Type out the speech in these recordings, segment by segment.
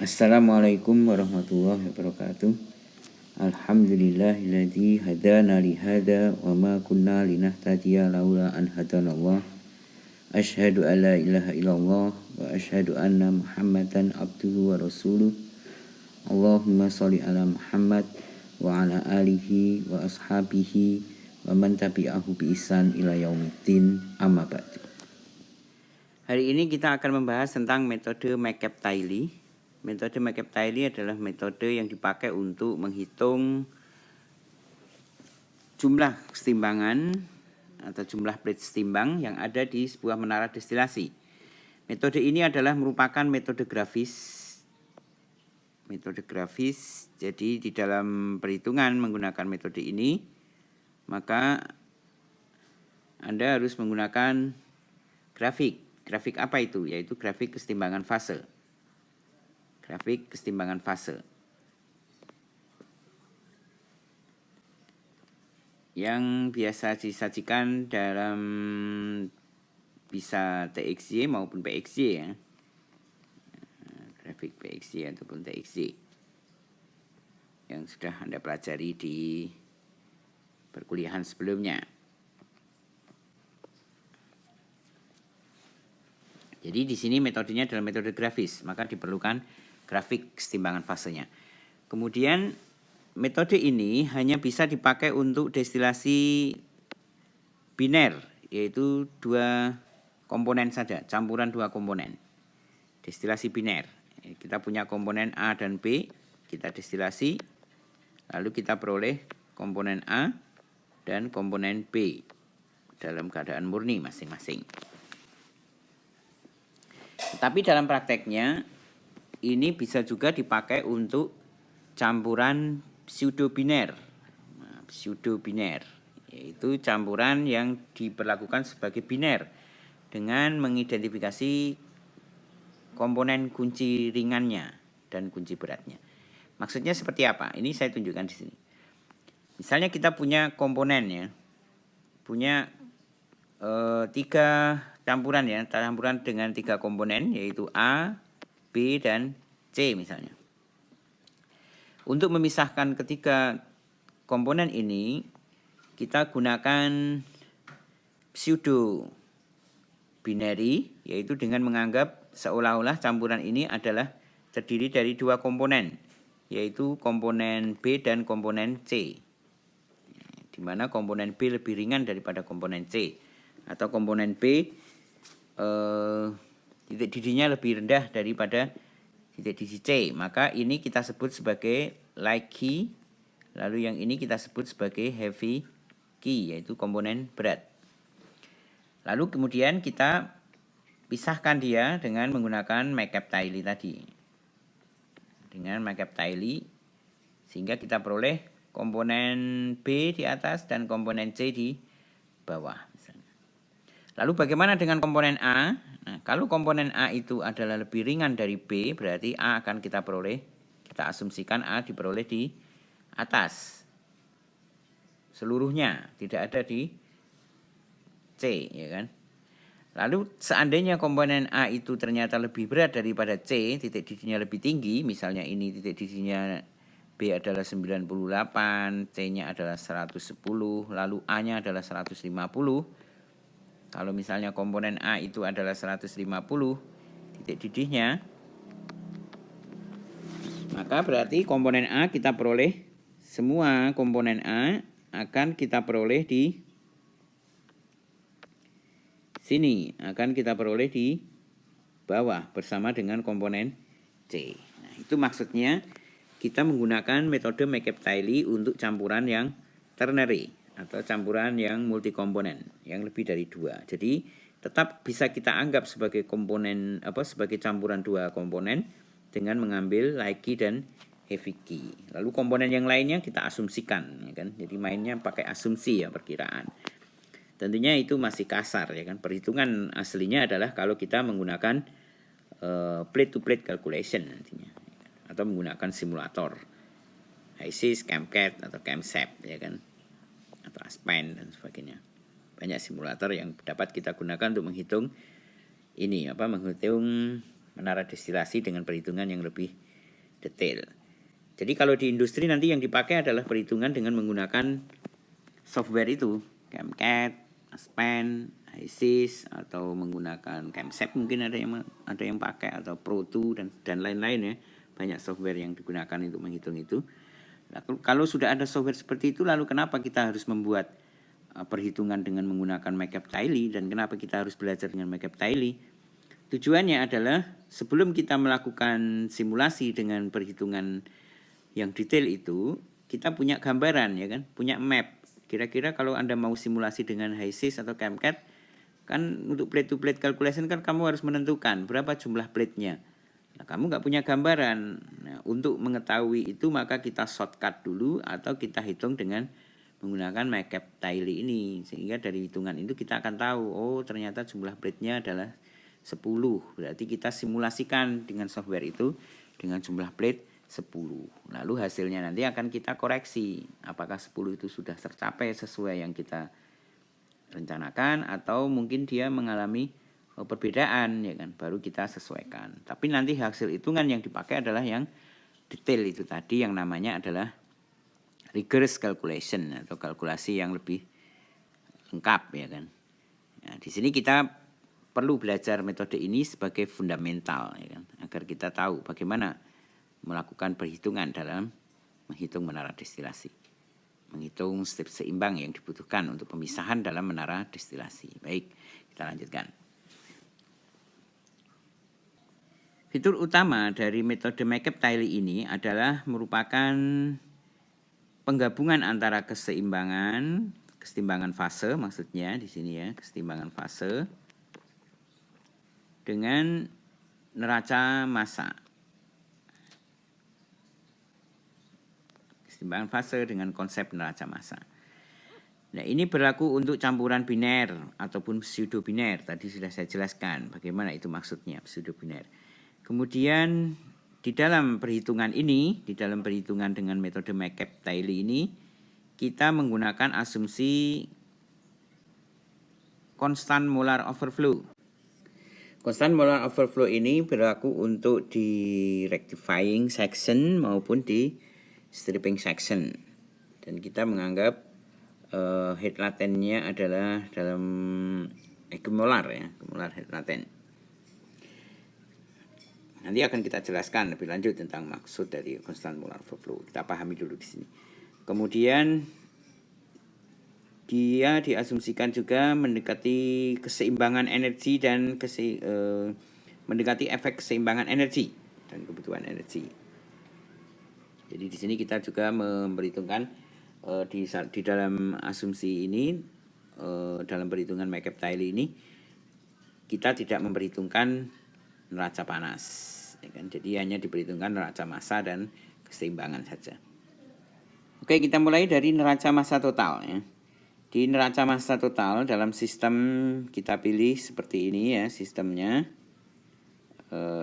Assalamualaikum warahmatullahi wabarakatuh. Alhamdulillahilladzi hadana li hada wa ma kunna linahtadiya laula an hadanallah. Asyhadu an la ilaha illallah wa asyhadu anna Muhammadan abduhu wa rasuluh. Allahumma shalli ala Muhammad wa ala alihi wa ashabihi wa man tabi'ahu bi ihsan ila yaumiddin, amma ba'du. Hari ini kita akan membahas tentang metode McCabe-Tiley. Metode McCabe-Tiley adalah metode yang dipakai untuk menghitung jumlah kesetimbangan atau jumlah plate setimbang yang ada di sebuah menara destilasi. Metode ini adalah merupakan metode grafis. Jadi di dalam perhitungan menggunakan metode ini, maka Anda harus menggunakan grafik. Grafik apa itu? Yaitu grafik kesetimbangan fase. Grafik kesetimbangan fase yang biasa disajikan dalam bisa TXY maupun PXY ya. Grafik PXY ataupun TXY yang sudah Anda pelajari di perkuliahan sebelumnya. Jadi di sini metodenya adalah metode grafis, maka diperlukan grafik kesetimbangan fasenya. Kemudian metode ini hanya bisa dipakai untuk destilasi biner, yaitu dua komponen saja, campuran dua komponen. Destilasi biner. Kita punya komponen A dan B, kita destilasi, lalu kita peroleh komponen A dan komponen B dalam keadaan murni masing-masing. Tetapi dalam prakteknya ini bisa juga dipakai untuk campuran pseudo-biner. Pseudo-biner yaitu campuran yang diperlakukan sebagai biner dengan mengidentifikasi komponen kunci ringannya dan kunci beratnya. Maksudnya seperti apa? Ini saya tunjukkan di sini. Misalnya kita punya komponen ya, punya tiga campuran ya, campuran dengan tiga komponen yaitu A, B, dan C misalnya. Untuk memisahkan ketiga komponen ini, kita gunakan pseudo binary, yaitu dengan menganggap seolah-olah campuran ini adalah terdiri dari dua komponen, yaitu komponen B dan komponen C. Di mana komponen B lebih ringan daripada komponen C, atau komponen B titik didinya lebih rendah daripada titik didih C. Maka ini kita sebut sebagai light key. Lalu yang ini kita sebut sebagai heavy key, yaitu komponen berat. Lalu kemudian kita pisahkan dia dengan menggunakan McCabe-Tiley tadi. Dengan McCabe-Tiley sehingga kita peroleh komponen B di atas dan komponen C di bawah. Lalu bagaimana dengan komponen A? Nah, kalau komponen A itu adalah lebih ringan dari B, berarti A akan kita peroleh, kita asumsikan A diperoleh di atas. Seluruhnya, tidak ada di C, ya kan? Lalu seandainya komponen A itu ternyata lebih berat daripada C, titik didihnya lebih tinggi, misalnya ini titik didihnya B adalah 98, C-nya adalah 110, lalu A-nya adalah 150. Kalau misalnya komponen A itu adalah 150 titik didihnya, maka berarti komponen A kita peroleh, semua komponen A akan kita peroleh di sini, akan kita peroleh di bawah bersama dengan komponen C. Nah, itu maksudnya kita menggunakan metode McCabe-Tiley untuk campuran yang ternary atau campuran yang multikomponen, yang lebih dari dua. Jadi tetap bisa kita anggap sebagai komponen sebagai campuran dua komponen dengan mengambil light key dan heavy key. Lalu komponen yang lainnya kita asumsikan, ya kan? Jadi mainnya pakai asumsi ya, perkiraan. Tentunya itu masih kasar ya kan. Perhitungan aslinya adalah kalau kita menggunakan plate to plate calculation nantinya, atau menggunakan simulator HiSys, ChemCAD atau ChemSAP ya kan, atau Aspen dan sebagainya. Banyak simulator yang dapat kita gunakan untuk menghitung ini menghitung menara destilasi dengan perhitungan yang lebih detail. Jadi kalau di industri nanti yang dipakai adalah perhitungan dengan menggunakan software itu, CAMCAD, ASPEN, HYSYS, atau menggunakan CAMSAP mungkin ada yang pakai, atau Pro2 dan lain-lain ya. Banyak software yang digunakan untuk menghitung itu. Nah, kalau sudah ada software seperti itu, lalu kenapa kita harus membuat perhitungan dengan menggunakan McCabe-Tiley, dan kenapa kita harus belajar dengan McCabe-Tiley? Tujuannya adalah sebelum kita melakukan simulasi dengan perhitungan yang detail itu, kita punya gambaran ya kan, punya map. Kira-kira kalau Anda mau simulasi dengan HYSYS atau CAMCAD, kan untuk plate to plate calculation kan kamu harus menentukan berapa jumlah plate-nya. Nah, kamu nggak punya gambaran. Nah, untuk mengetahui itu maka kita shortcut dulu atau kita hitung dengan menggunakan McCabe-Tiley ini, sehingga dari hitungan itu kita akan tahu, oh ternyata jumlah plate-nya adalah 10. Berarti kita simulasikan dengan software itu dengan jumlah plate 10. Lalu hasilnya nanti akan kita koreksi. Apakah 10 itu sudah tercapai sesuai yang kita rencanakan, atau mungkin dia mengalami perbedaan ya kan, baru kita sesuaikan. Tapi nanti hasil hitungan yang dipakai adalah yang detail itu tadi, yang namanya adalah rigorous calculation atau kalkulasi yang lebih lengkap ya kan. Nah, di sini kita perlu belajar metode ini sebagai fundamental ya kan, agar kita tahu bagaimana melakukan perhitungan dalam menghitung menara destilasi, menghitung step seimbang yang dibutuhkan untuk pemisahan dalam menara destilasi. Baik, kita lanjutkan. Fitur utama dari metode McCabe-Tiley ini adalah merupakan penggabungan antara keseimbangan fase, maksudnya di sini ya, keseimbangan fase dengan neraca massa. Keseimbangan fase dengan konsep neraca massa. Nah, ini berlaku untuk campuran biner ataupun pseudo biner. Tadi sudah saya jelaskan bagaimana itu maksudnya pseudo biner. Kemudian di dalam perhitungan ini, di dalam perhitungan dengan metode McCabe-Tiley ini, kita menggunakan asumsi constant molar overflow. Constant molar overflow ini berlaku untuk di rectifying section maupun di stripping section. Dan kita menganggap head latennya adalah dalam equimolar ya, equimolar head laten. Nanti akan kita jelaskan lebih lanjut tentang maksud dari constant molar overflow. Kita pahami dulu di sini. Kemudian dia diasumsikan juga mendekati keseimbangan energi dan mendekati efek keseimbangan energi dan kebutuhan energi. Jadi di sini kita juga memperhitungkan di dalam asumsi ini, dalam perhitungan McCabe-Tiley ini, kita tidak memperhitungkan neraca panas, ya kan? Jadi hanya diperhitungkan neraca massa dan keseimbangan saja. Oke, kita mulai dari neraca massa total ya. Di neraca massa total dalam sistem kita pilih seperti ini ya sistemnya.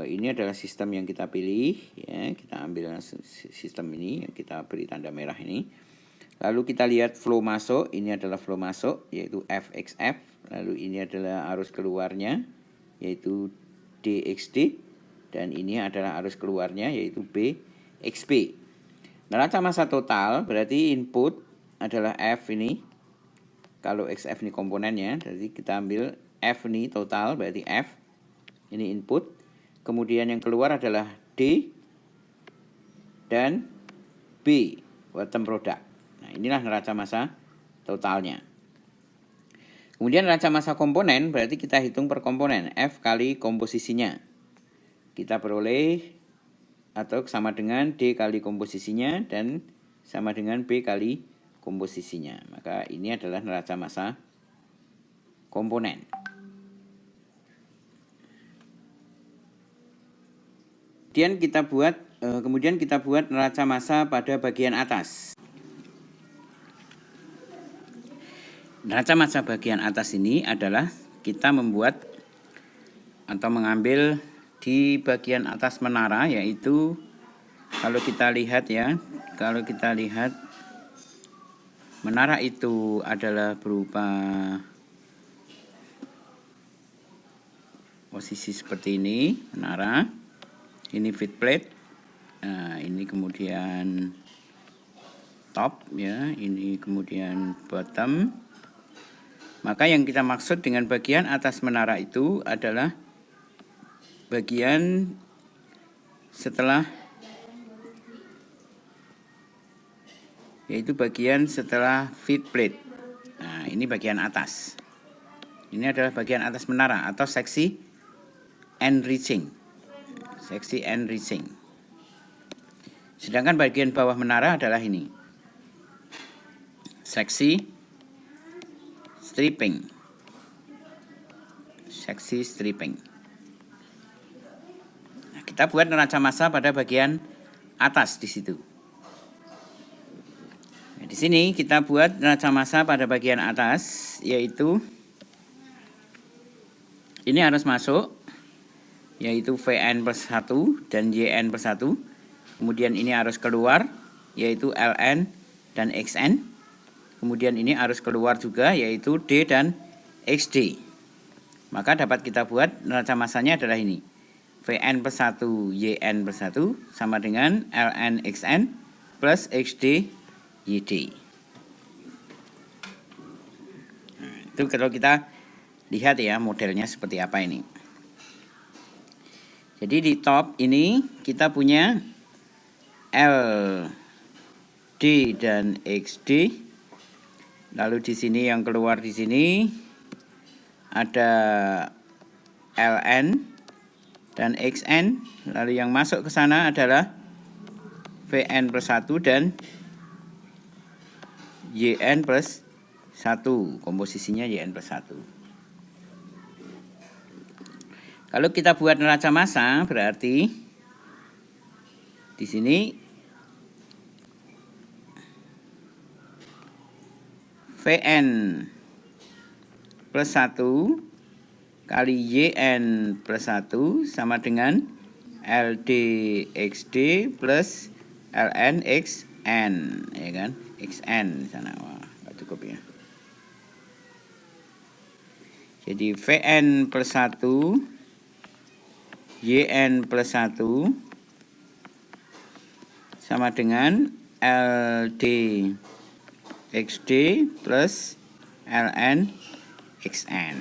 Ini adalah sistem yang kita pilih ya. Kita ambil sistem ini yang kita beri tanda merah ini. Lalu kita lihat flow masuk. Ini adalah flow masuk yaitu FXF. Lalu ini adalah arus keluarnya yaitu DXD, dan ini adalah arus keluarnya yaitu BXP. Neraca massa total berarti input adalah F ini. Kalau XF ini komponennya, jadi kita ambil F ini total berarti F ini input. Kemudian yang keluar adalah D dan B bottom product. Nah, inilah neraca massa totalnya. Kemudian neraca massa komponen berarti kita hitung per komponen, F kali komposisinya. Kita peroleh atau sama dengan D kali komposisinya dan sama dengan B kali komposisinya. Maka ini adalah neraca massa komponen. Kemudian kita buat neraca massa pada bagian atas. Neraca massa bagian atas ini adalah kita membuat atau mengambil di bagian atas menara, yaitu kalau kita lihat menara itu adalah berupa posisi seperti ini, menara ini feed plate, Nah, ini kemudian top ya, ini kemudian bottom. Maka yang kita maksud dengan bagian atas menara itu adalah bagian setelah, yaitu bagian setelah feed plate. Nah, ini bagian atas. Ini adalah bagian atas menara atau seksi enriching. Seksi enriching. Sedangkan bagian bawah menara adalah ini. Seksi stripping. Seksi stripping. Nah, kita buat neraca massa pada bagian atas di situ. Nah, di sini kita buat neraca massa pada bagian atas, yaitu ini harus masuk, yaitu Vn plus 1 dan Yn plus 1. Kemudian ini harus keluar, yaitu Ln dan Xn. Kemudian ini harus keluar juga, yaitu D dan XD. Maka dapat kita buat neraca massanya adalah ini. Vn plus 1 Yn plus 1 sama dengan Ln Xn plus XD YD. Nah, itu kalau kita lihat ya modelnya seperti apa ini. Jadi di top ini kita punya L, D dan XD. Lalu di sini yang keluar di sini ada Ln dan Xn. Lalu yang masuk ke sana adalah Vn plus 1 dan Yn plus 1. Komposisinya Yn plus 1. Kalau kita buat neraca massa berarti di sini Vn plus 1 kali Yn plus 1 sama dengan LD XD plus Ln Xn, ya kan? Xn di sana. Wah, nggak cukup ya. Jadi Vn plus 1 Yn plus 1 sama dengan LD XD plus Ln Xn.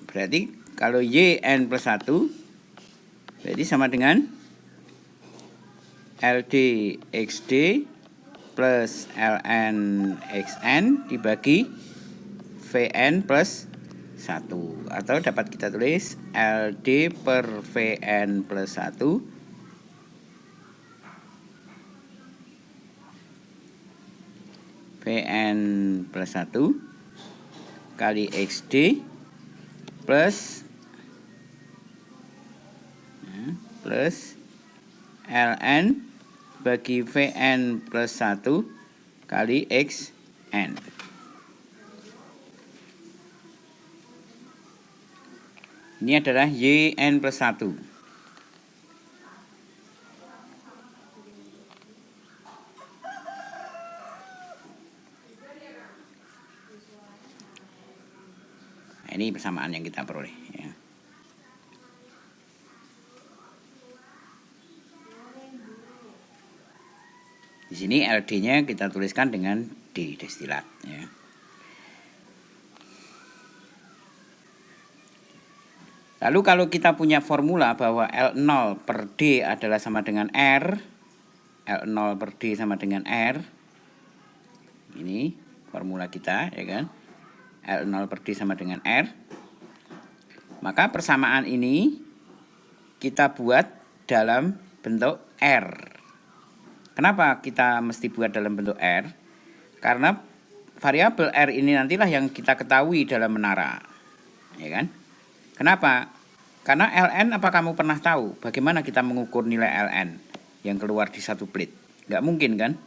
Berarti kalau Yn plus 1 berarti sama dengan LD XD plus Ln Xn dibagi Vn plus 1. Atau dapat kita tulis LD per Vn plus 1 Vn plus 1 kali XD plus Ln bagi Vn plus 1 kali Xn. Ini adalah Yn plus 1. Nah, ini persamaan yang kita peroleh ya. Di sini LD-nya kita tuliskan dengan D destilat ya. Lalu kalau kita punya formula bahwa L0 per D adalah sama dengan R, L0 per D sama dengan R, ini formula kita ya kan, L0 per D sama dengan R, maka persamaan ini kita buat dalam bentuk R. Kenapa kita mesti buat dalam bentuk R? Karena variabel R ini nantilah yang kita ketahui dalam menara, ya kan? Kenapa? Karena Ln, apa kamu pernah tahu bagaimana kita mengukur nilai Ln yang keluar di satu plate? Nggak mungkin kan?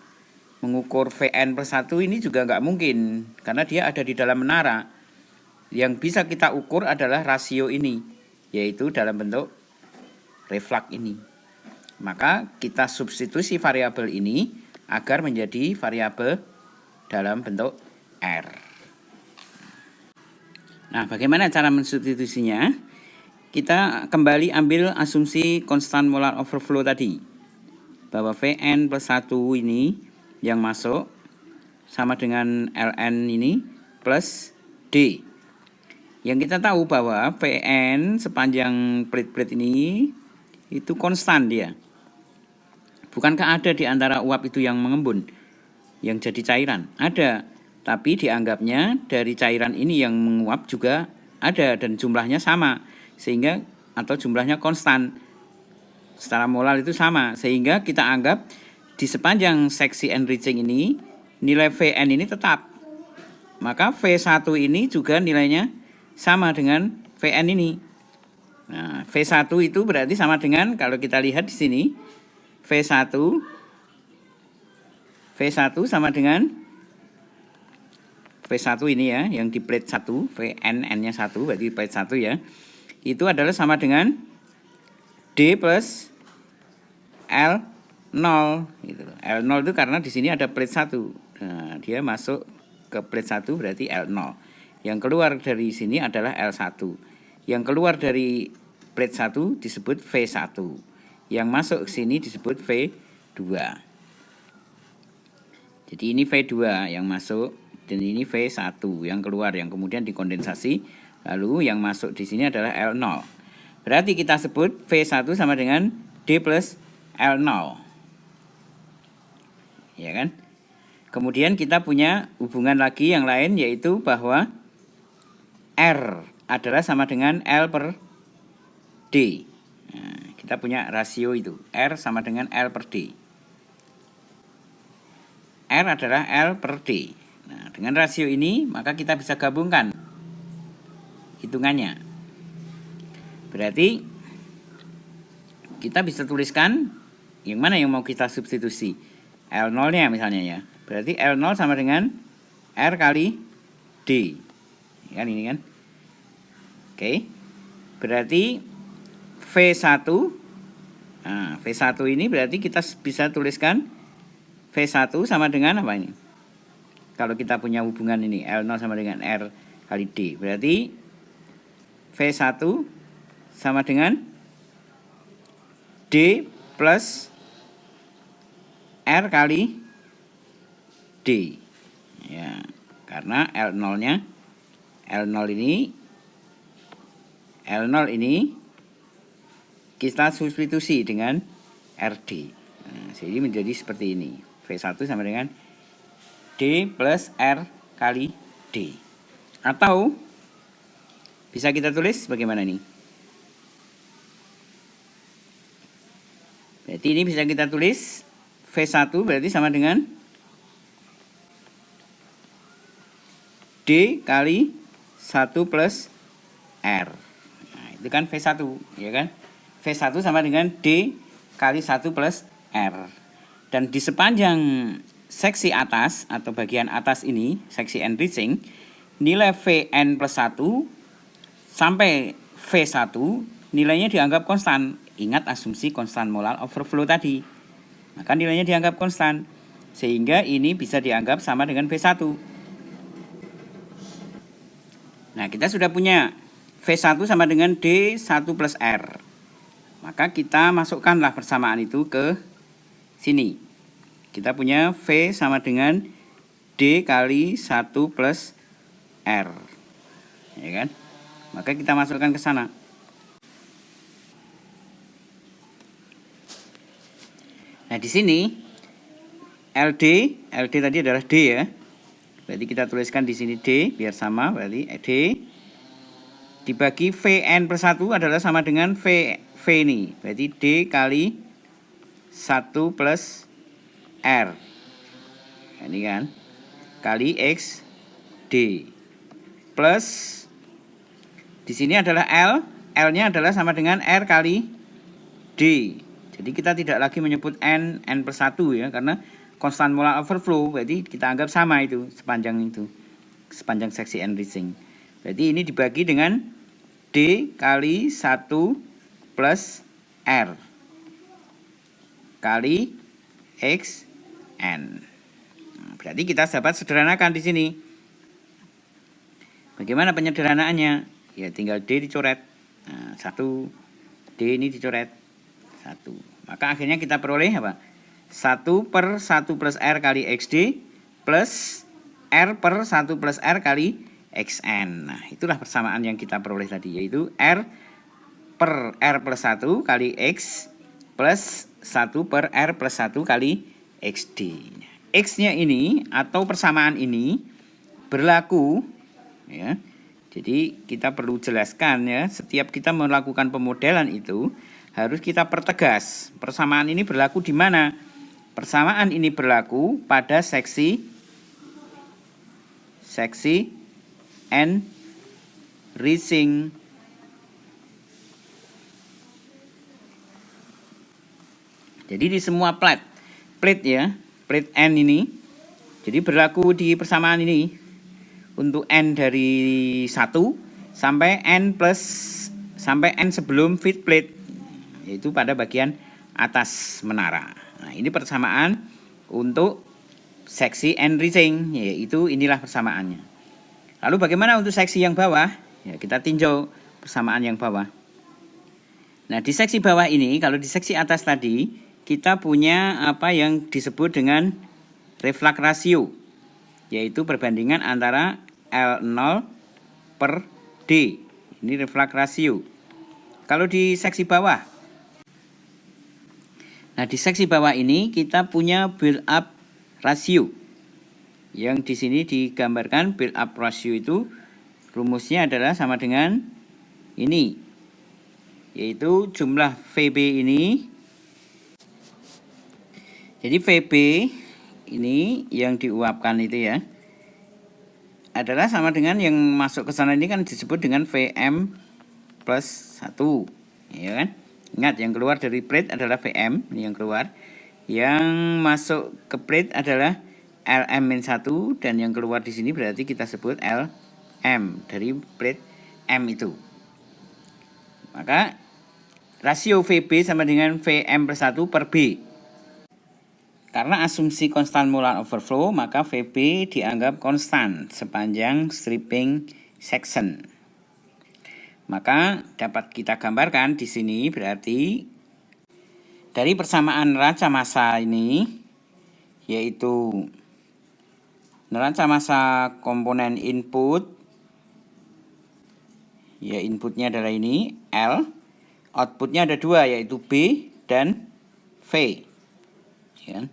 Mengukur Vn plus 1 ini juga nggak mungkin, karena dia ada di dalam menara. Yang bisa kita ukur adalah rasio ini, yaitu dalam bentuk reflux ini. Maka kita substitusi variabel ini agar menjadi variabel dalam bentuk R. Nah, bagaimana cara mensubstitusinya? Kita kembali ambil asumsi konstan molar overflow tadi. bahwa Vn plus 1 ini yang masuk sama dengan Ln ini plus D. Yang kita tahu bahwa Vn sepanjang plate-plate ini itu konstan dia. Bukankah ada di antara uap itu yang mengembun, yang jadi cairan? Ada, tapi dianggapnya dari cairan ini yang menguap juga ada dan jumlahnya sama, sehingga atau jumlahnya konstan. Secara molar itu sama, sehingga kita anggap di sepanjang seksi enriching ini nilai Vn ini tetap. Maka V1 ini juga nilainya sama dengan Vn ini. Nah, V1 itu berarti sama dengan, kalau kita lihat di sini, V1 sama dengan V1 ini ya, yang di plate 1, Vn-nya 1, berarti plate 1 ya. Itu adalah sama dengan D plus L0 gitu. L0 itu karena di sini ada plate 1. Nah, dia masuk ke plate 1 berarti L0. Yang keluar dari sini adalah L1. Yang keluar dari plate 1 disebut V1. Yang masuk ke sini disebut V2. Jadi ini V2 yang masuk dan ini V1 yang keluar, yang kemudian dikondensasi. Lalu yang masuk di sini adalah L0. Berarti kita sebut V1 sama dengan D plus L0. Ya kan? Kemudian kita punya hubungan lagi yang lain, yaitu bahwa R adalah sama dengan L per D. Nah, kita punya rasio itu, R sama dengan L per D. R adalah L per D. Nah, dengan rasio ini maka kita bisa gabungkan hitungannya. Berarti kita bisa tuliskan yang mana yang mau kita substitusi. L0-nya misalnya ya. Berarti L0 sama dengan R kali D. Kan ini kan. Oke. Berarti V1. Nah, V1 ini berarti kita bisa tuliskan V1 sama dengan apa ini? Kalau kita punya hubungan ini L0 sama dengan R kali D. Berarti V1 sama dengan D plus R kali D. Ya, karena L0 ini kita substitusi dengan RD. Nah, jadi menjadi seperti ini. V1 sama dengan D plus R kali D. Atau bisa kita tulis bagaimana nih? Berarti ini bisa kita tulis V1 berarti sama dengan D kali 1 plus R. Nah, itu kan V1, ya kan? V1 sama dengan D kali 1 plus R. Dan di sepanjang seksi atas atau bagian atas ini, seksi enriching, nilai Vn plus 1 sampai V1 nilainya dianggap konstan. Ingat asumsi konstan molar overflow tadi. Maka nilainya dianggap konstan. Sehingga ini bisa dianggap sama dengan V1. Nah, kita sudah punya V1 sama dengan D1 plus R. Maka kita masukkanlah persamaan itu ke sini. Kita punya V sama dengan D kali 1 plus R. Ya kan? Maka kita masukkan ke sana. Nah, di sini LD tadi adalah D ya. Berarti kita tuliskan di sini D biar sama, berarti D dibagi Vn plus 1 adalah sama dengan V ini. Berarti D kali 1 plus R. Ini kan. Kali X D. Plus di sini adalah L. L-nya adalah sama dengan R kali D. Jadi kita tidak lagi menyebut N plus 1 ya, karena konstan molar overflow, berarti kita anggap sama itu, sepanjang seksi enriching. Berarti ini dibagi dengan D kali 1 plus R kali X N. Nah, berarti kita dapat sederhanakan di sini. Bagaimana penyederhanaannya? Ya tinggal D dicoret. Nah, 1 D ini dicoret 1. Maka akhirnya kita peroleh apa? 1 per 1 plus R kali XD plus R per 1 plus R kali XN. Nah, itulah persamaan yang kita peroleh tadi, yaitu R per R plus 1 kali X plus 1 per R plus 1 kali XD. X-nya ini atau persamaan ini berlaku, ya. Jadi kita perlu jelaskan, ya, setiap kita melakukan pemodelan itu harus kita pertegas. Persamaan ini berlaku di mana? Persamaan ini berlaku pada seksi enriching. Jadi di semua plate ya, plate N ini, jadi berlaku di persamaan ini untuk N dari 1 sampai N sebelum feed plate, yaitu pada bagian atas menara. Nah, ini persamaan untuk seksi enriching, yaitu inilah persamaannya. Lalu bagaimana untuk seksi yang bawah? Ya, kita tinjau persamaan yang bawah. Nah, di seksi bawah ini, kalau di seksi atas tadi, kita punya apa yang disebut dengan reflux ratio, yaitu perbandingan antara L0 per D. Ini reflux ratio. Kalau di seksi bawah, nah di seksi bawah ini kita punya build up ratio. Yang di sini digambarkan build up ratio itu rumusnya adalah sama dengan ini, yaitu jumlah VB ini. Jadi VB ini yang diuapkan itu, ya, adalah sama dengan yang masuk ke sana ini kan disebut dengan VM plus 1, ya kan? Ingat, yang keluar dari plate adalah VM, ini yang keluar. Yang masuk ke plate adalah LM-1, dan yang keluar di sini berarti kita sebut LM dari plate M itu. Maka rasio VB sama dengan VM plus 1 per B. Karena asumsi konstan molar overflow, maka VB dianggap konstan sepanjang stripping section. Maka dapat kita gambarkan di sini berarti dari persamaan neraca massa ini, yaitu neraca massa komponen input, ya inputnya adalah ini L, outputnya ada 2 yaitu B dan V, ya.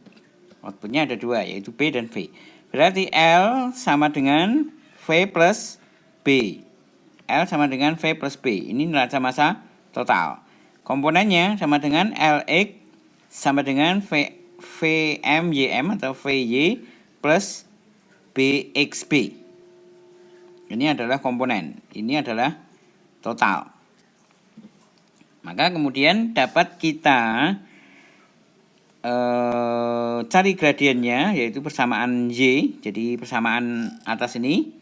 Outputnya ada 2 yaitu B dan V. Berarti L sama dengan V plus B. L sama dengan V plus B. Ini neraca massa total. Komponennya sama dengan LX sama dengan VMYM atau VY plus BXB. Ini adalah komponen. Ini adalah total. Maka kemudian dapat kita cari gradiennya, yaitu persamaan Y. Jadi persamaan atas ini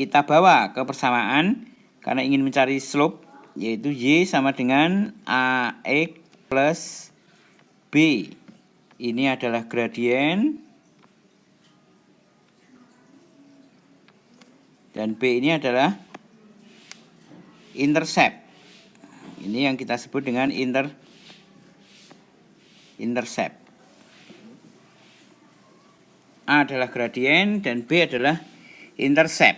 kita bawa ke persamaan karena ingin mencari slope, yaitu Y sama dengan AX plus B. Ini adalah gradien, dan B ini adalah intercept. Ini yang kita sebut dengan intercept. A adalah gradien dan B adalah intercept.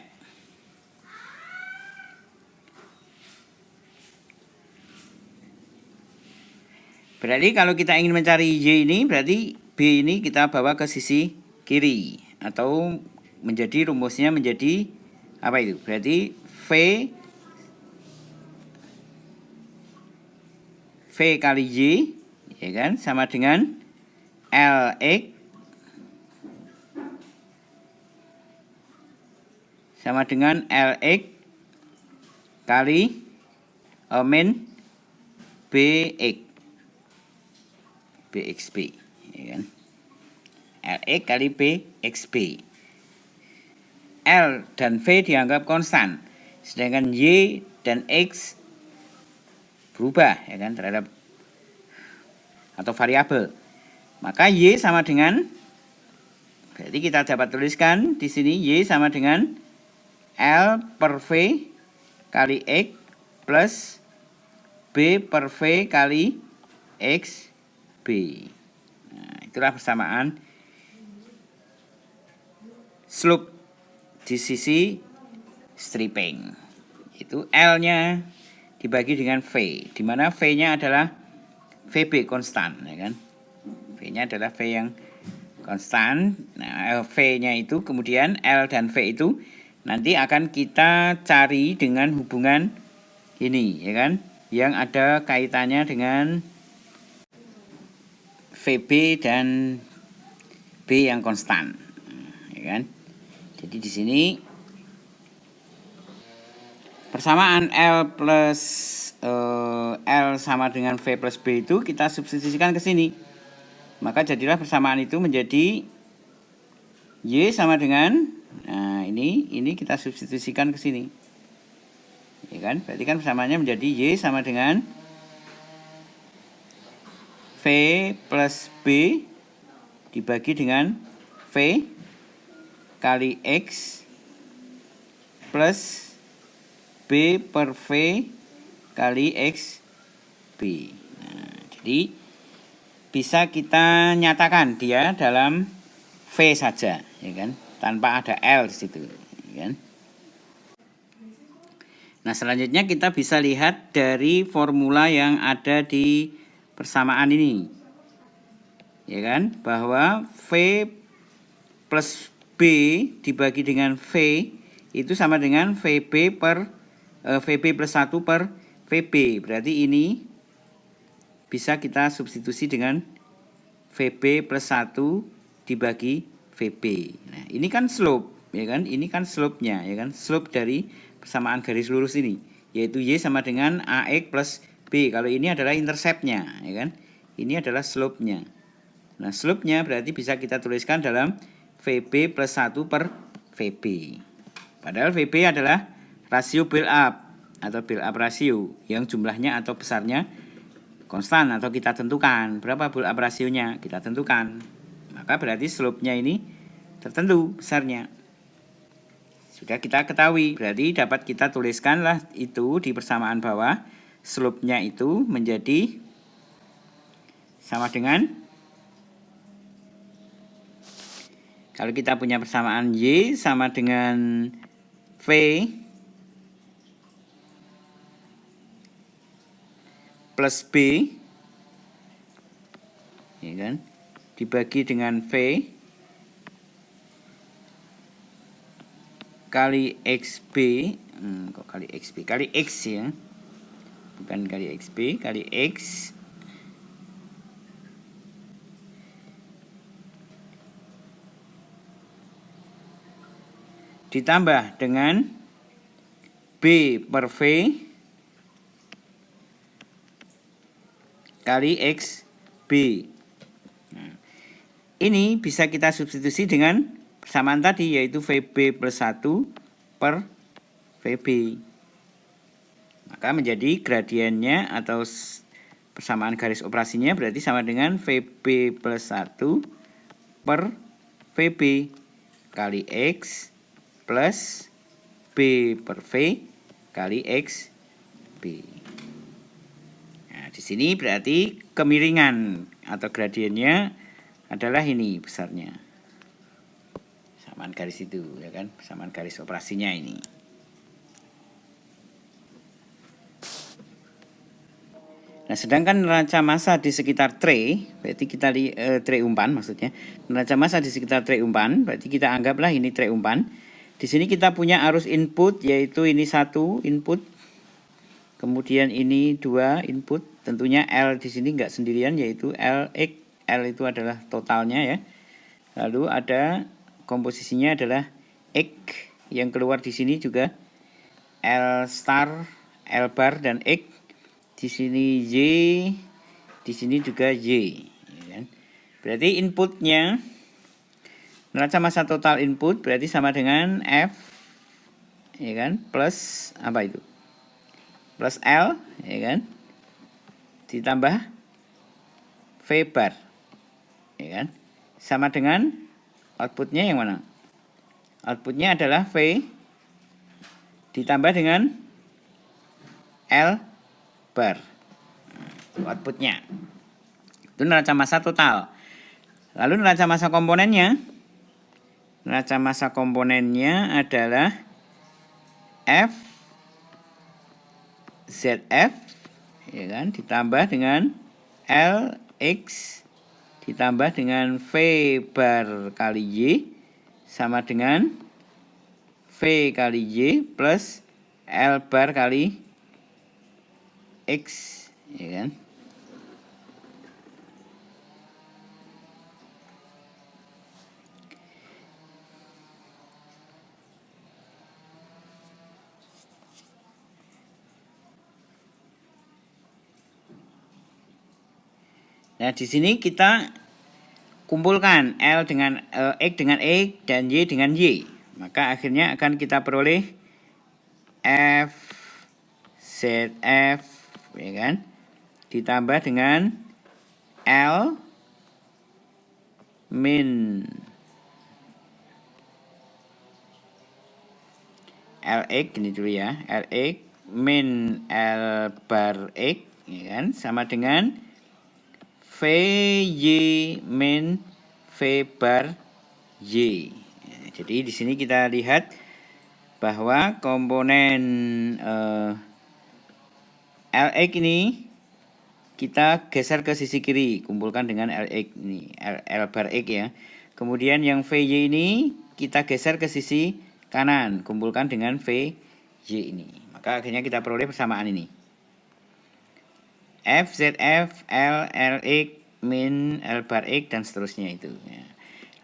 Berarti kalau kita ingin mencari Y ini, berarti B ini kita bawa ke sisi kiri, atau menjadi rumusnya menjadi apa itu? Berarti V kali Y, ya kan, sama dengan LX sama dengan LX kali min BXB, ya kan? LX kali BXB. L dan V dianggap konstan, sedangkan Y dan X berubah, ya kan, terhadap atau variabel. Maka Y sama dengan, berarti kita dapat tuliskan di sini Y sama dengan L per V kali X plus B per V kali XB. Nah, itulah persamaan slope di sisi stripping. Itu L-nya dibagi dengan V, di mana V-nya adalah VB konstan, ya kan? V-nya adalah V yang konstan. Nah, V-nya itu kemudian L dan V itu nanti akan kita cari dengan hubungan ini, ya kan? Yang ada kaitannya dengan VB dan B yang konstan, ya kan? Jadi di sini persamaan L plus L sama dengan V plus B itu kita substitusikan ke sini. Maka jadilah persamaan itu menjadi Y sama dengan, nah ini kita substitusikan ke sini. Ya kan? Berarti kan persamaannya menjadi Y sama dengan V plus B dibagi dengan V kali X plus B per V kali X B. Nah, jadi bisa kita nyatakan dia dalam V saja, ya kan? Tanpa ada L di situ, ya kan? Nah, selanjutnya kita bisa lihat dari formula yang ada di persamaan ini, ya kan, bahwa V plus B dibagi dengan V itu sama dengan VB per VB plus 1 per VB. Berarti ini bisa kita substitusi dengan VB plus 1 dibagi VB. Nah, ini kan slope, ya kan? Ini kan slope-nya, ya kan? Slope dari persamaan garis lurus ini, yaitu Y sama dengan AX plus B. Kalau ini adalah intercept-nya, ya kan? Ini adalah slope-nya. Nah, slope-nya berarti bisa kita tuliskan dalam VB plus 1 per VB. Padahal VB adalah rasio build up atau build up rasio yang jumlahnya atau besarnya konstan atau kita tentukan. Berapa build up rasionya? Kita tentukan. Maka berarti slope-nya ini tertentu besarnya. Sudah kita ketahui, berarti dapat kita tuliskanlah itu di persamaan bawah. Slope-nya itu menjadi sama dengan, kalau kita punya persamaan Y sama dengan V plus B, ya kan, dibagi dengan V kali XB, kok kali XB, kali X ya, bukan kali XB, kali X ditambah dengan B per V kali XB. Nah, ini bisa kita substitusi dengan persamaan tadi, yaitu VB plus 1 per VB. Maka menjadi gradiennya atau persamaan garis operasinya berarti sama dengan VB plus 1 per VB kali X plus B per V kali XB. Nah, di sini berarti kemiringan atau gradiennya adalah ini besarnya. Persamaan garis itu, ya kan? Persamaan garis operasinya ini. Nah, sedangkan neraca massa di sekitar tray, berarti kita tray umpan maksudnya. Neraca massa di sekitar tray umpan, berarti kita anggaplah ini tray umpan. Di sini kita punya arus input, yaitu ini 1 input. Kemudian ini 2 input. Tentunya L di sini enggak sendirian, yaitu LX. L itu adalah totalnya ya. Lalu ada komposisinya adalah X yang keluar di sini juga L star, L bar dan X. Di sini Y, di sini juga Y. Ya kan? Berarti inputnya neraca massa total input berarti sama dengan F, ya kan? Plus apa itu? Plus L, ya kan? Ditambah V bar, ya kan? Sama dengan outputnya yang mana? Outputnya adalah V ditambah dengan L bar. Itu outputnya. Itu neraca massa total. Lalu neraca massa komponennya. Neraca massa komponennya adalah F ZF, ya kan, ditambah dengan LX ditambah dengan V bar kali Y sama dengan V kali Y plus L bar kali X, ya kan. Nah, di sini kita kumpulkan L dengan X dengan X dan Y dengan Y. Maka akhirnya akan kita peroleh F ZF, ya kan, ditambah dengan L min LX, gini dulu ya, LX min L bar X, ya kan, sama dengan VY min V bar Y. Jadi di sini kita lihat bahwa komponen LX ini kita geser ke sisi kiri, kumpulkan dengan LX ini, L bar X ya. Kemudian yang VY ini kita geser ke sisi kanan, kumpulkan dengan VY ini. Maka akhirnya kita peroleh persamaan ini. F, ZF, L, LX, min, L bar X, dan seterusnya itu.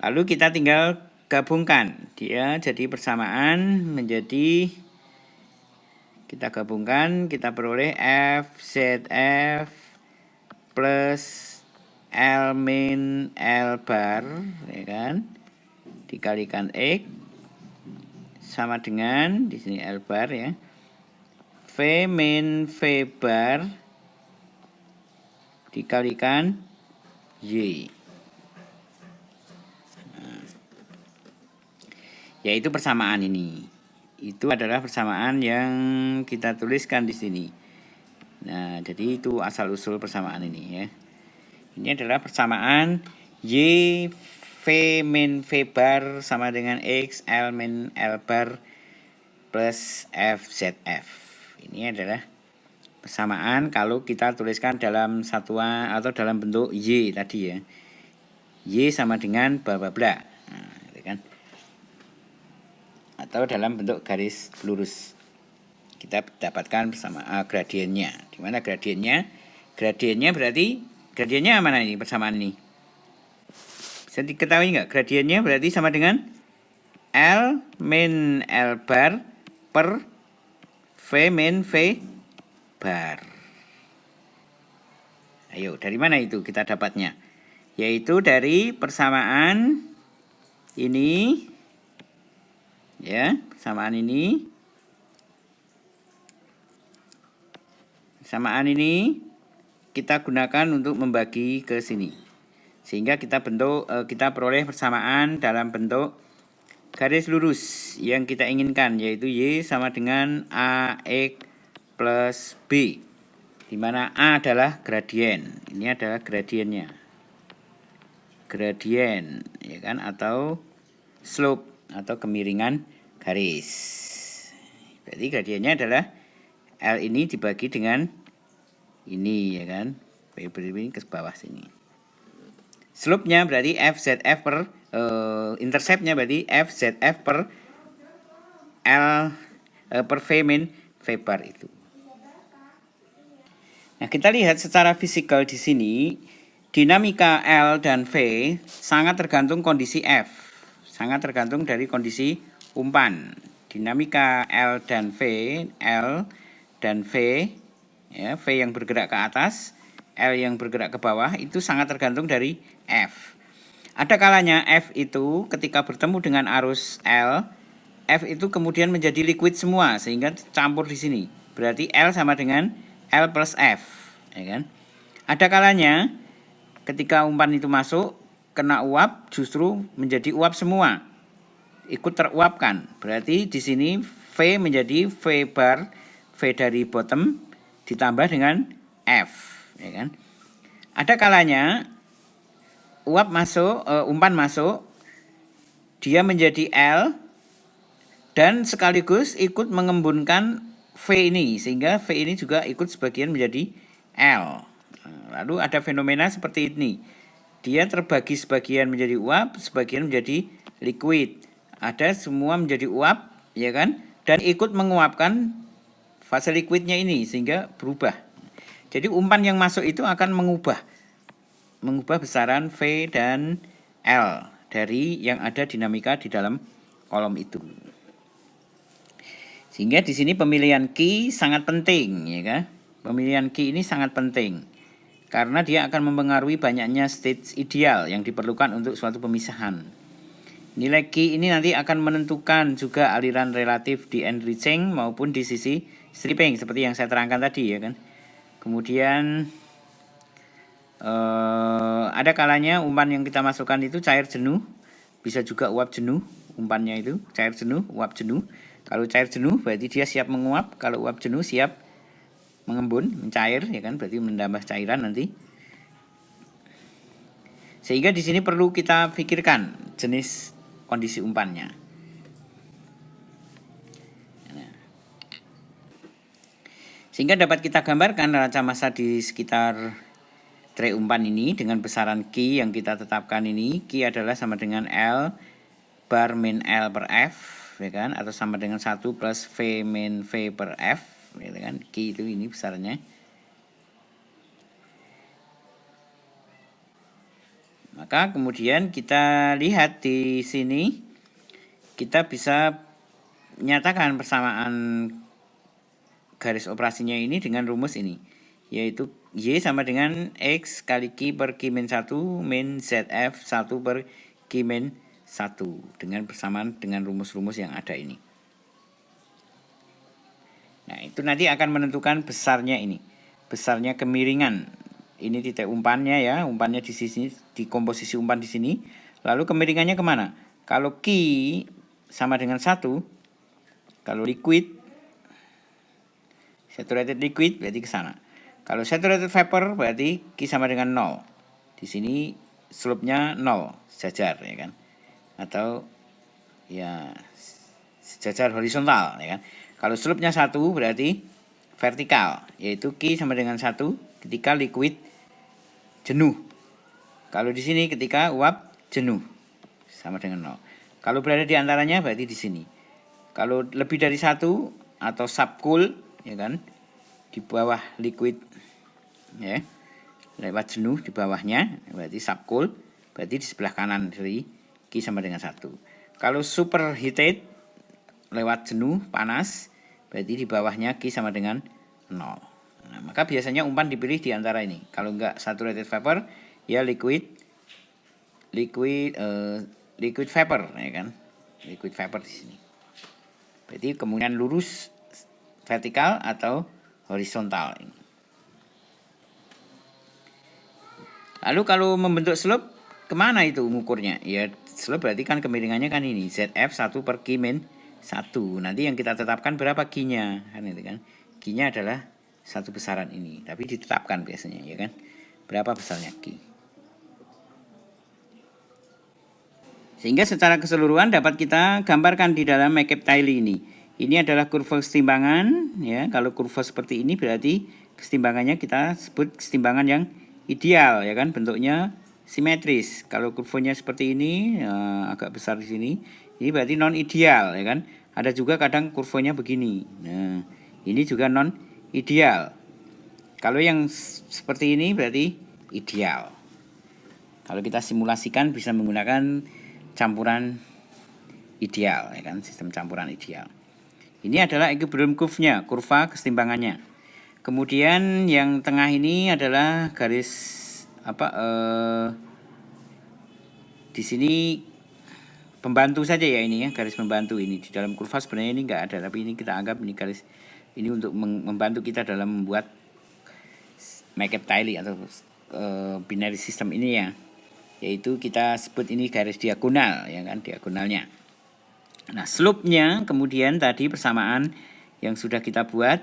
Lalu kita tinggal gabungkan. Dia jadi persamaan menjadi, kita gabungkan, kita peroleh F, ZF, plus L min, L bar, ya kan, dikalikan X, sama dengan, di sini L bar ya, V min, V bar, dikalikan Y. Yaitu persamaan ini. Itu adalah persamaan yang kita tuliskan di sini. Nah, jadi itu asal-usul persamaan ini ya. Ini adalah persamaan Y V min V bar sama dengan X L min L bar plus F ZF. Ini adalah persamaan kalau kita tuliskan dalam satuan atau dalam bentuk Y tadi ya. Y sama dengan bla bla bla. Nah, gitu kan. Atau dalam bentuk garis lurus. Kita dapatkan bersama gradiennya. Di mana gradiennya? Gradiennya berarti gradiennya mana ini persamaan ini? Bisa diketahui nggak? Gradiennya berarti sama dengan L min L bar per V min V bar. Ayo, dari mana itu kita dapatnya? Yaitu dari persamaan ini, ya, persamaan ini. Persamaan ini kita gunakan untuk membagi ke sini. Sehingga kita peroleh persamaan dalam bentuk garis lurus yang kita inginkan, yaitu Y sama dengan AX plus B, di mana A adalah gradien. Ini adalah gradiennya. Gradien, ya kan, atau slope atau kemiringan garis. Berarti gradiennya adalah L ini dibagi dengan ini, ya kan. Ini ke bawah sini. Slope-nya berarti FZF per intercept-nya berarti FZF per L per V min V bar itu. Nah, kita lihat secara fisikal di sini, dinamika L dan V sangat tergantung kondisi F. Sangat tergantung dari kondisi umpan. Dinamika L dan V ya, V yang bergerak ke atas, L yang bergerak ke bawah, itu sangat tergantung dari F. Ada kalanya F itu ketika bertemu dengan arus L, F itu kemudian menjadi liquid semua sehingga campur di sini. Berarti L sama dengan L plus F, ya kan? Ada kalanya ketika umpan itu masuk kena uap justru menjadi uap semua, ikut teruapkan. Berarti di sini V menjadi V bar, V dari bottom ditambah dengan F, ya kan? Ada kalanya uap masuk, umpan masuk, dia menjadi L dan sekaligus ikut mengembunkan V ini, sehingga V ini juga ikut sebagian menjadi L. Lalu ada fenomena seperti ini. Dia terbagi sebagian menjadi uap, sebagian menjadi liquid. Ada semua menjadi uap, ya kan? Dan ikut menguapkan fase liquidnya ini sehingga berubah. Jadi umpan yang masuk itu akan mengubah besaran V dan L dari yang ada dinamika di dalam kolom itu. Sehingga di sini pemilihan key sangat penting, ya kan? Pemilihan key ini sangat penting karena dia akan mempengaruhi banyaknya stage ideal yang diperlukan untuk suatu pemisahan. Nilai key ini nanti akan menentukan juga aliran relatif di enriching maupun di sisi stripping seperti yang saya terangkan tadi, ya kan? Kemudian ada kalanya umpan yang kita masukkan itu cair jenuh, bisa juga uap jenuh. Umpannya itu cair jenuh, uap jenuh. Kalau cair jenuh berarti dia siap menguap, kalau uap jenuh siap mengembun, mencair, ya kan, berarti menambah cairan nanti. Sehingga di sini perlu kita pikirkan jenis kondisi umpannya. Sehingga dapat kita gambarkan raca massa di sekitar tray umpan ini dengan besaran Q yang kita tetapkan ini. Q adalah sama dengan L bar min L per F, ya kan, atau sama dengan 1 plus V min V per F, ya kan. Q itu ini besarnya. Maka kemudian kita lihat di sini kita bisa menyatakan persamaan garis operasinya ini dengan rumus ini, yaitu Y sama dengan X kali Q per Q min 1 min ZF 1 per Q min 1 dengan persamaan dengan rumus-rumus yang ada ini. Nah, itu nanti akan menentukan besarnya ini. Besarnya kemiringan. Ini titik umpannya ya, umpannya di sini, di komposisi umpan di sini. Lalu kemiringannya kemana? Kalau Q sama dengan 1, kalau liquid, saturated liquid berarti ke sana. Kalau saturated vapor berarti Q sama dengan 0. Di sini slope-nya 0, sejajar, ya kan. Atau ya sejajar horizontal, ya kan. Kalau slope-nya 1 berarti vertikal, yaitu Q sama dengan 1 ketika liquid jenuh. Kalau di sini ketika uap jenuh sama dengan 0. Kalau berada di antaranya berarti di sini. Kalau lebih dari 1 atau subcool, ya kan, di bawah liquid, ya, lewat jenuh di bawahnya berarti subcool, berarti di sebelah kanan dari Q sama dengan 1. Kalau superheated lewat jenuh panas berarti di bawahnya Q sama dengan 0. Nah, maka biasanya umpan dipilih di antara ini. Kalau enggak saturated vapor ya liquid vapor, ya kan. Liquid vapor di sini. Berarti kemungkinan lurus vertikal atau horizontal ini. Lalu kalau membentuk slope, kemana itu mengukurnya? Ya slope berarti kan kemiringannya kan ini, ZF 1 per Q min 1. Nanti yang kita tetapkan berapa Q-nya, kan itu kan. Q-nya adalah satu besaran ini, tapi ditetapkan biasanya, ya kan. Berapa besarnya Q. Sehingga secara keseluruhan dapat kita gambarkan di dalam McCabe-Tiley ini. Ini adalah kurva kesetimbangan, ya. Kalau kurva seperti ini berarti kesetimbangannya kita sebut kesetimbangan yang ideal, ya kan, bentuknya simetris. Kalau kurvanya seperti ini, ya, agak besar di sini, ini berarti non ideal, ya kan. Ada juga kadang kurvanya begini. Nah, ini juga non ideal. Kalau yang seperti ini berarti ideal. Kalau kita simulasikan bisa menggunakan campuran ideal, ya kan, sistem campuran ideal. Ini adalah equilibrium curve-nya, kurva kesetimbangannya. Kemudian yang tengah ini adalah garis di sini pembantu saja ya ini ya, garis pembantu ini. Di dalam kurva sebenarnya ini enggak ada, tapi ini kita anggap ini garis ini untuk membantu kita dalam membuat McCabe-Tiley atau binary system ini ya. Yaitu kita sebut ini garis diagonal, ya kan, diagonalnya. Nah, slope-nya kemudian tadi persamaan yang sudah kita buat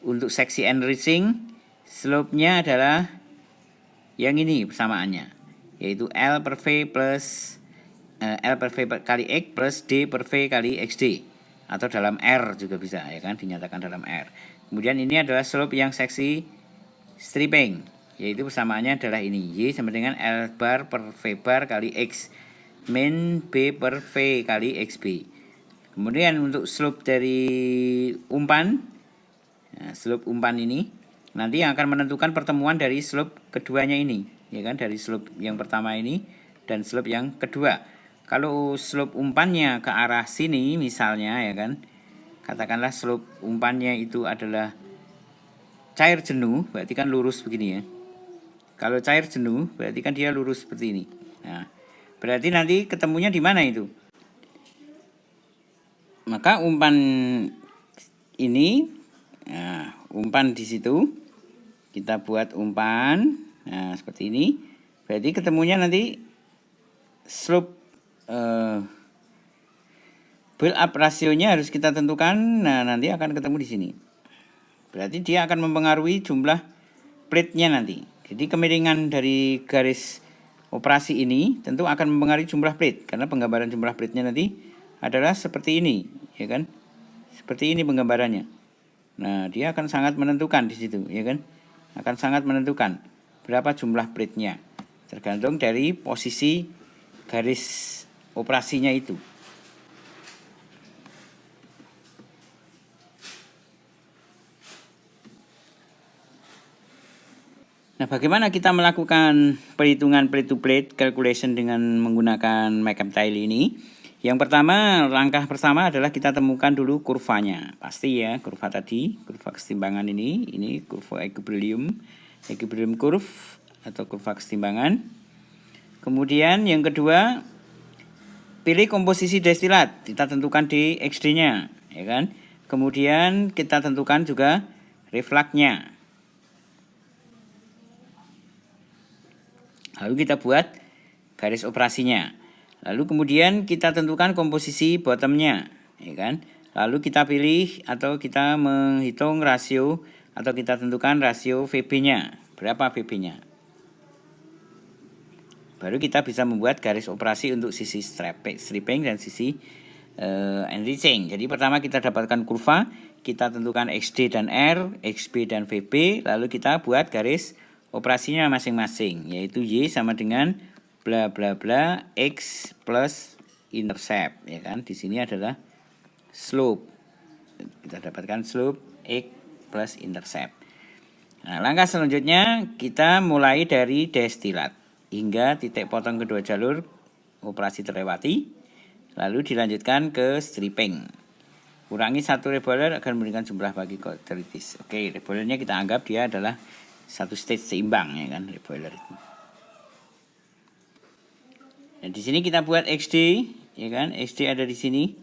untuk seksi enriching, slope-nya adalah yang ini persamaannya. yaitu L per V plus L per V kali X plus D per V kali XD, atau dalam R juga bisa, ya kan, dinyatakan dalam R. Kemudian ini adalah slope yang seksi stripping, yaitu persamaannya adalah ini, Y sama dengan L bar per V bar kali X min B per V kali XB. Kemudian untuk slope dari umpan, nah, slope umpan ini nanti yang akan menentukan pertemuan dari slope keduanya ini, ya kan, dari slope yang pertama ini dan slope yang kedua. Kalau slope umpannya ke arah sini misalnya, ya kan, katakanlah slope umpannya itu adalah cair jenuh, berarti kan lurus begini ya. Kalau cair jenuh berarti kan dia lurus seperti ini. Nah, berarti nanti ketemunya di mana itu? Maka umpan ini, nah, umpan di situ kita buat umpan, nah seperti ini. Berarti ketemunya nanti slope build up rasionya harus kita tentukan. Nah, nanti akan ketemu di sini. Berarti dia akan mempengaruhi jumlah plate-nya nanti. Jadi kemiringan dari garis operasi ini tentu akan mempengaruhi jumlah plate, karena penggambaran jumlah plate-nya nanti adalah seperti ini, ya kan? Seperti ini penggambarannya. Nah, dia akan sangat menentukan di situ, ya kan? Akan sangat menentukan berapa jumlah plate-nya. Tergantung dari posisi garis operasinya itu. Nah, bagaimana kita melakukan perhitungan plate to plate calculation dengan menggunakan McCabe-Tiley ini? Yang pertama, langkah pertama adalah kita temukan dulu kurvanya. Pasti ya, kurva tadi, kurva kesetimbangan ini kurva equilibrium curve atau kurva kesetimbangan. Kemudian yang kedua, pilih komposisi destilat, kita tentukan di XD-nya, ya kan? Kemudian kita tentukan juga reflux-nya. Lalu kita buat garis operasinya. Lalu kemudian kita tentukan komposisi bottomnya, ya kan? Lalu kita pilih atau kita menghitung rasio atau kita tentukan rasio VB-nya. Berapa VB-nya? Baru kita bisa membuat garis operasi untuk sisi stripping dan sisi enriching. Jadi pertama kita dapatkan kurva, kita tentukan XD dan R, XB dan VB, lalu kita buat garis operasinya masing-masing, yaitu Y sama dengan bla bla bla X plus intercept, ya kan? Di sini adalah slope. Kita dapatkan slope X plus intercept. Nah, langkah selanjutnya kita mulai dari destilat hingga titik potong kedua jalur operasi terlewati, lalu dilanjutkan ke stripping. Kurangi satu reboiler akan memberikan jumlah bagi koteritis. Oke, reboilernya kita anggap dia adalah satu stage seimbang, ya kan, reboiler itu. Nah, di sini kita buat XD, ya kan, XD ada di sini.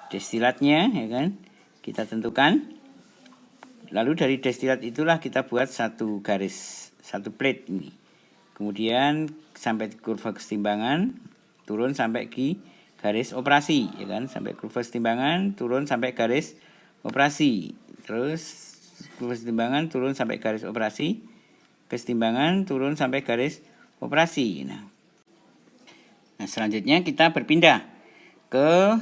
Destilatnya, ya kan, kita tentukan. Lalu dari destilat itulah kita buat satu garis, satu plate ini. Kemudian sampai kurva kesetimbangan, turun sampai ke garis operasi, ya kan, sampai kurva kesetimbangan, turun sampai garis operasi. Terus kesetimbangan turun sampai garis operasi, kesetimbangan turun sampai garis operasi. Nah, selanjutnya kita berpindah ke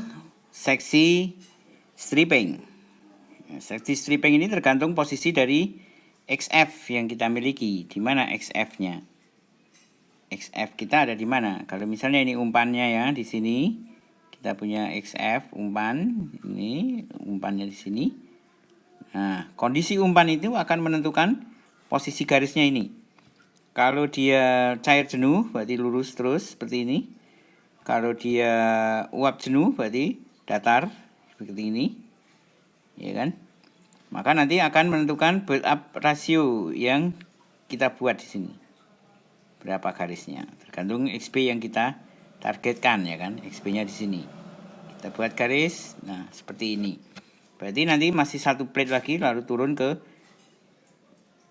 seksi stripping. Nah, seksi stripping ini tergantung posisi dari XF yang kita miliki. Di mana XF-nya? XF kita ada di mana? Kalau misalnya ini umpannya ya, di sini kita punya XF umpan, ini umpannya di sini. Nah, kondisi umpan itu akan menentukan posisi garisnya ini. Kalau dia cair jenuh, berarti lurus terus seperti ini. Kalau dia uap jenuh, berarti datar seperti ini, ya kan? Maka nanti akan menentukan build up rasio yang kita buat di sini. Berapa garisnya? Tergantung XP yang kita targetkan, ya kan? XP-nya di sini. Kita buat garis, nah seperti ini. Berarti nanti masih satu plate lagi, lalu turun ke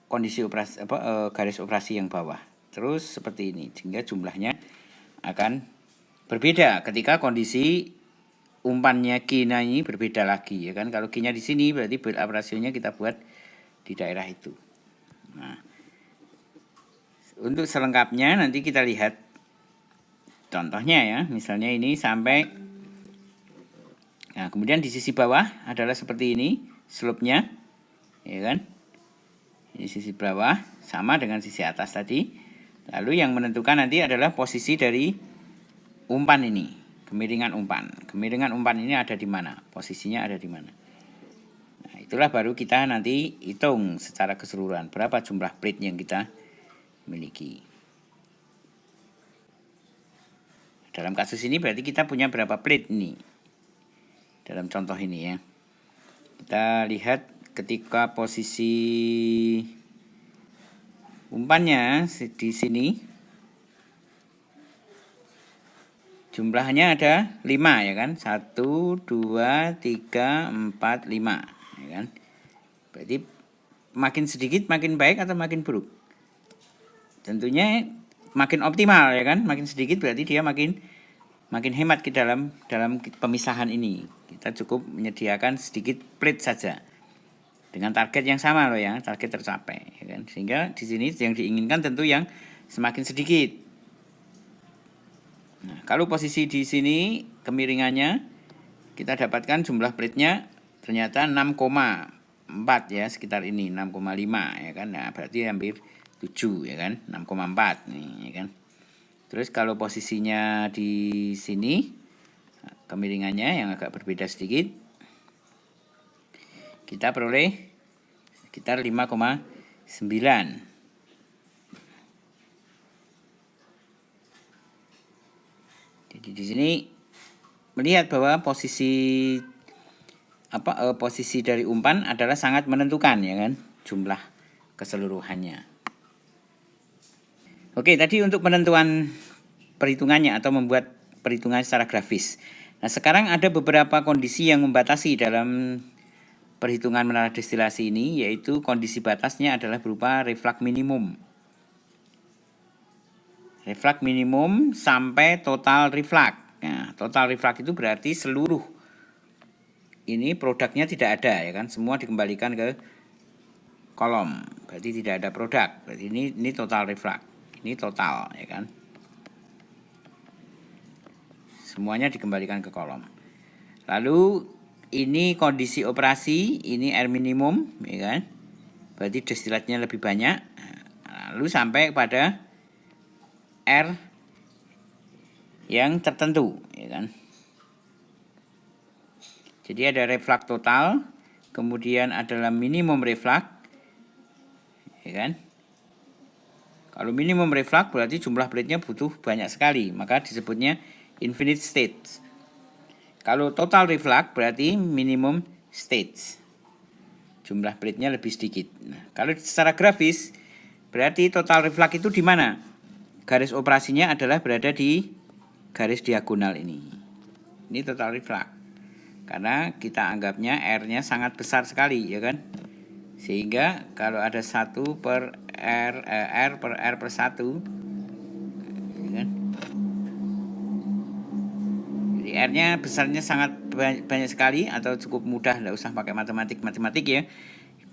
kondisi operasi garis operasi yang bawah. Terus seperti ini, sehingga jumlahnya akan berbeda ketika kondisi umpannya Q-nya ini berbeda lagi, ya kan? Kalau Q-nya di sini berarti build up rasionya kita buat di daerah itu. Nah, Untuk selengkapnya nanti kita lihat contohnya ya. Misalnya ini sampai, nah kemudian di sisi bawah adalah seperti ini slope-nya, ya kan? Ini sisi bawah sama dengan sisi atas tadi. Lalu yang menentukan nanti adalah posisi dari umpan ini, kemiringan umpan. Kemiringan umpan ini ada di mana? Posisinya ada di mana? Nah, itulah baru kita nanti hitung secara keseluruhan berapa jumlah plate yang kita miliki. Dalam kasus ini berarti kita punya berapa plate ini? Dalam contoh ini ya. Kita lihat ketika posisi umpannya di sini jumlahnya ada 5 ya kan. 1, 2, 3, 4, 5 ya kan. Berarti makin sedikit makin baik atau makin buruk? Tentunya makin optimal ya kan. Makin sedikit berarti dia makin hemat ke dalam pemisahan ini. Kita cukup menyediakan sedikit plate saja dengan target yang sama loh ya, target tercapai ya kan. Sehingga di sini yang diinginkan tentu yang semakin sedikit. Nah, kalau posisi di sini kemiringannya kita dapatkan jumlah plate-nya ternyata 6,4 ya, sekitar ini 6,5 ya kan. Nah, berarti hampir 7 ya kan, 6,4 nih ya kan. Terus kalau posisinya di sini kemiringannya yang agak berbeda sedikit, kita peroleh sekitar 5,9. Jadi di sini melihat bahwa posisi posisi dari umpan adalah sangat menentukan ya kan, jumlah keseluruhannya. Oke, tadi untuk penentuan perhitungannya atau membuat perhitungan secara grafis. Nah, sekarang ada beberapa kondisi yang membatasi dalam perhitungan menara destilasi ini, yaitu kondisi batasnya adalah berupa reflux minimum. Reflux minimum sampai total reflux. Nah, total reflux itu berarti seluruh ini produknya tidak ada ya kan, semua dikembalikan ke kolom. Berarti tidak ada produk. Berarti ini total reflux. Ini total ya kan. Semuanya dikembalikan ke kolom. Lalu ini kondisi operasi, ini air minimum ya kan. Berarti destilatnya lebih banyak. Lalu sampai pada R yang tertentu ya kan. Jadi ada reflux total, kemudian adalah minimum reflux ya kan. Kalau minimum reflux berarti jumlah plate-nya butuh banyak sekali, maka disebutnya infinite state. Kalau total reflux berarti minimum state. Jumlah plate-nya lebih sedikit. Nah, kalau secara grafis berarti total reflux itu di mana? Garis operasinya adalah berada di garis diagonal ini. Ini total reflux. Karena kita anggapnya R-nya sangat besar sekali ya kan. Sehingga kalau ada 1 per R per R per 1 ya kan? Jadi R-nya besarnya sangat banyak sekali, atau cukup mudah, tidak usah pakai matematik ya,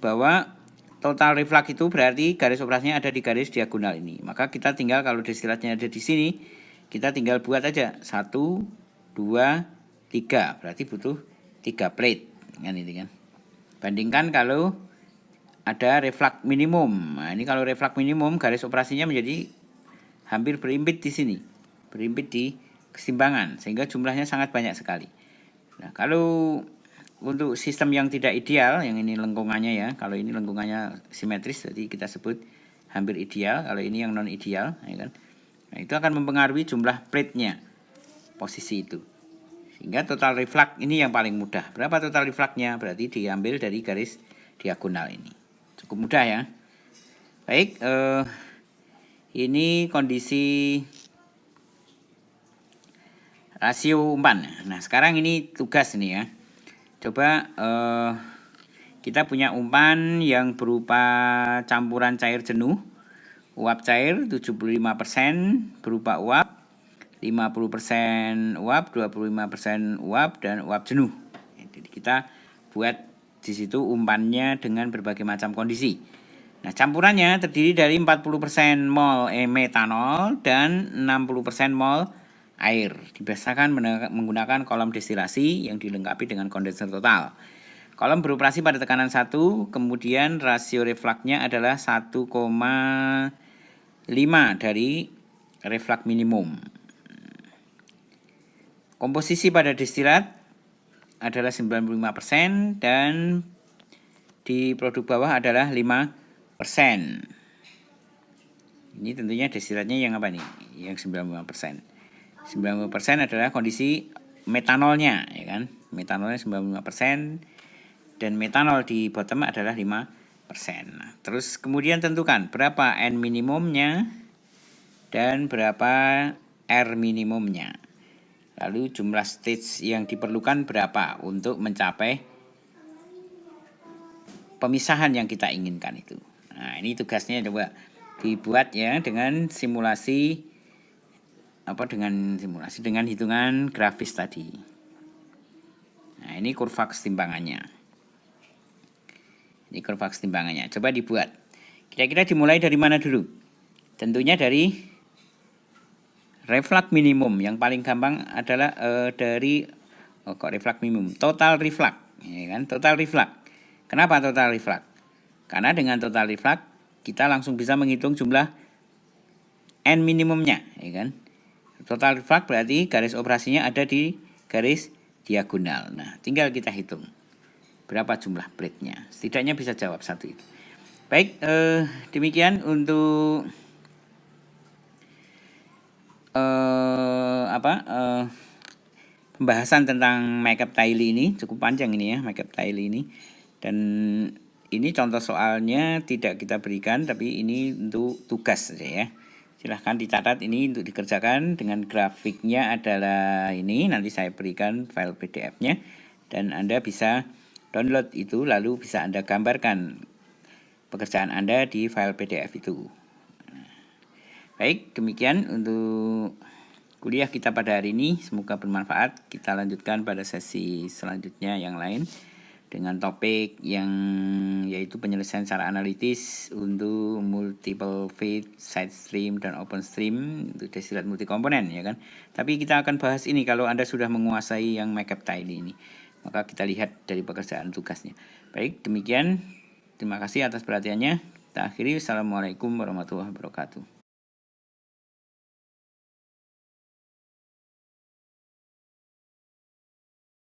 bahwa total reflux itu berarti garis operasinya ada di garis diagonal ini. Maka kita tinggal, kalau destilatnya ada di sini, kita tinggal buat aja 1, 2, 3. Berarti butuh 3 plate kan itu kan. Bandingkan kalau ada reflux minimum. Nah, ini kalau reflux minimum garis operasinya menjadi hampir berimpit di sini. Berimpit di keseimbangan sehingga jumlahnya sangat banyak sekali. Nah, kalau untuk sistem yang tidak ideal, yang ini lengkungannya ya, kalau ini lengkungannya simetris, jadi kita sebut hampir ideal. Kalau ini yang non ideal, ya kan. Nah, itu akan mempengaruhi jumlah plate-nya, posisi itu. Sehingga total reflux ini yang paling mudah. Berapa total reflux-nya? Berarti diambil dari garis diagonal ini. Cukup mudah ya. Baik, ini kondisi rasio umpan. Nah, sekarang ini tugas nih ya. Coba kita punya umpan yang berupa campuran cair jenuh, uap cair 75% berupa uap, 50% uap, 25% uap, dan uap jenuh. Jadi kita buat di situ umpannya dengan berbagai macam kondisi. Nah, campurannya terdiri dari 40% mol metanol dan 60% mol air. Dibiasakan menggunakan kolom destilasi yang dilengkapi dengan kondenser total. Kolom beroperasi pada tekanan 1, kemudian rasio refluksnya adalah 1,5 dari reflux minimum. Komposisi pada destilat adalah 95% dan di produk bawah adalah 5%. Ini tentunya destilatnya yang apa nih? Yang 95%. 95% adalah kondisi metanolnya, ya kan? Metanolnya 95% dan metanol di bottom adalah 5%. Nah, terus kemudian tentukan berapa N minimumnya dan berapa R minimumnya. Lalu jumlah stage yang diperlukan berapa untuk mencapai pemisahan yang kita inginkan itu. Nah, ini tugasnya coba dibuat ya dengan simulasi dengan hitungan grafis tadi. Nah, ini kurva kesetimbangannya. Ini kurva kesetimbangannya. Coba dibuat. Kira-kira dimulai dari mana dulu? Tentunya dari reflux minimum. Yang paling gampang adalah dari reflux minimum, total reflux, ya kan? Total reflux. Kenapa total reflux? Karena dengan total reflux kita langsung bisa menghitung jumlah N minimumnya, ya kan? Total reflux berarti garis operasinya ada di garis diagonal. Nah, tinggal kita hitung berapa jumlah plate-nya. Setidaknya bisa jawab satu itu. Baik, demikian untuk pembahasan tentang makeup Taily ini. Cukup panjang ini ya, makeup Taily ini. Dan ini contoh soalnya tidak kita berikan, tapi ini untuk tugas saja ya. Silahkan dicatat ini untuk dikerjakan. Dengan grafiknya adalah ini, nanti saya berikan file PDF-nya. Dan Anda bisa download itu, lalu bisa Anda gambarkan pekerjaan Anda di file PDF itu. Baik, demikian untuk kuliah kita pada hari ini. Semoga bermanfaat. Kita lanjutkan pada sesi selanjutnya yang lain dengan topik yang yaitu penyelesaian secara analitis untuk multiple feed, side stream, dan open stream untuk destilat multikomponen, ya kan. Tapi kita akan bahas ini kalau Anda sudah menguasai yang makeup Taily ini. Maka kita lihat dari pekerjaan tugasnya. Baik, demikian. Terima kasih atas perhatiannya. Kita akhiri. Assalamualaikum warahmatullahi wabarakatuh.